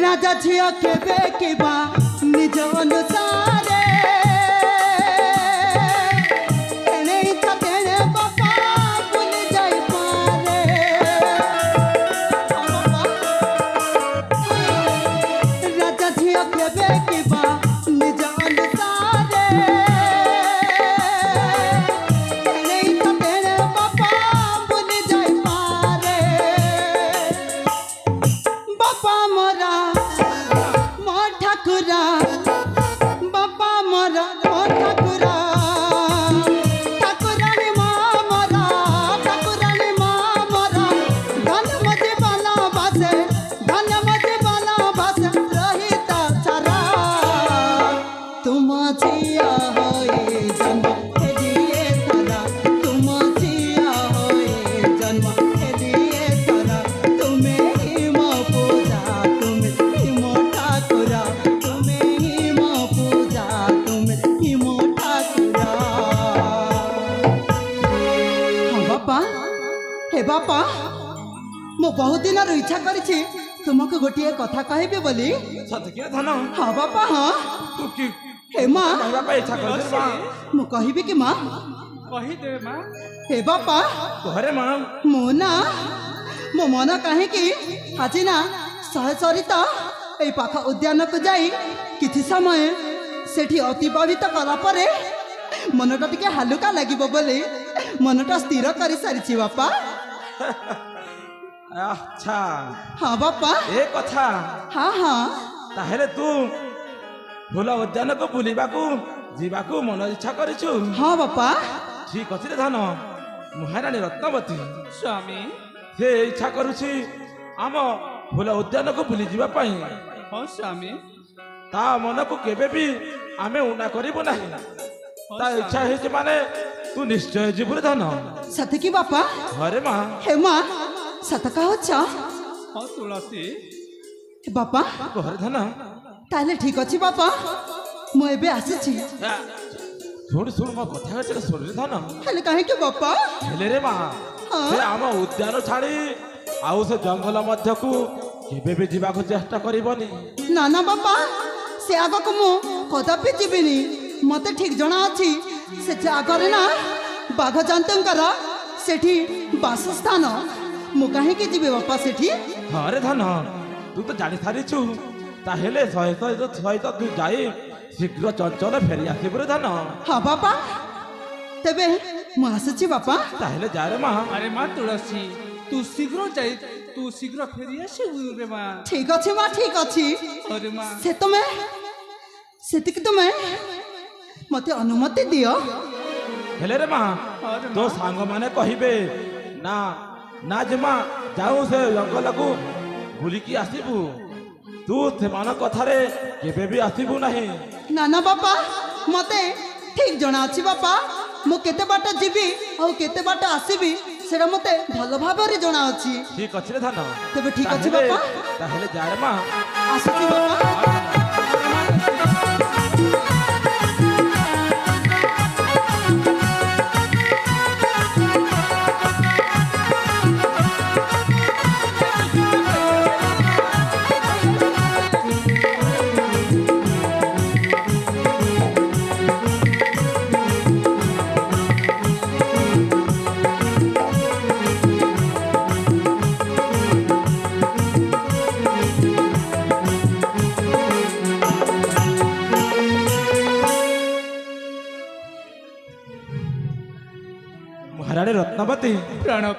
राजा झिया केबे केबा निज अनुसारे बापा मो बहुत दिन इच्छा करी तुमको गोटे कथा कहबे बोली धन। हाँ बापा हाँ हे माँ मु कहबी कि माँ हे बापा घरे माँ मो ना मो मन कहे कि आज ना सहे सरिता ए पाख उद्यान को जाई किछि समय सेठी अतिबाहित कला परे मनटा टिके हालुका लागिबो बोली मनटा स्थिर करि सारिछि बापा। अच्छा हाँ बापा ए कथा हाँ हाँ ताहेले तू फूल उद्यान को बुलिबा को जीवा को मन इच्छा करिछु। हाँ बापा ठीक अछि रे धन। महारानी रत्नवती स्वामी से इच्छा करुछि आम फूल उद्यान को बुली जीवा पई। हाँ स्वामी ता मन को केबे भी आमे उना करिबो नाही। ता इच्छा हे माने तू निश्चय जीव रे धन। सत की बापा अरे माँ हे माँ सत कह हाँ तुलसी बापा घरे धन ताले ठीक अच्छी बापा मु एबे आसीछि। सुन सुन मो कथा के सुन रे धन। हेले काहे के बापा हेले रे माँ से आम उद्यान छाड़ी आउ से जंगल मध्य को केबे भी जीवा को चेष्टा करिबनी। ना ना बापा से आग को मु कदापि जीविनी मते ठीक जना अछि से आगरे ना बाघ जंतुंकर सेठी बासस्थान मु काहे के जीवे बापा सेठी। अरे धन तू तो जानि सारिछु ताहेले सहित तू जाई शीघ्र चंचल फेरी आसिबु रे धन। हाँ बापा तेबे मु आसछि बापा। ताहेले जा रे माँ। अरे माँ तुलसी तू शीघ्र फेरी आसिबु रे माँ। ठीक अछि माँ ठीक अछि। अरे माँ से तुमे सेतिक तुमे मते अनुमति दियो। हेले रे माँ तो सांग माने कहिबे ना ना जे माँ जाऊ से जंगल को बुलिकी आसिबु तू से मान कथारे केबे भी आसिबु नाही। ना ना बापा मते ठीक जना अछि बापा मु केते बाट जीवी और केते बाट आसीबी सेरा मते भलो भाबरे जना अछि। ठीक अछि रे धन। तबे ठीक अछि बापा ताहेले जा रे माँ। आसछि बापा। महारानी रत्नवती प्रणव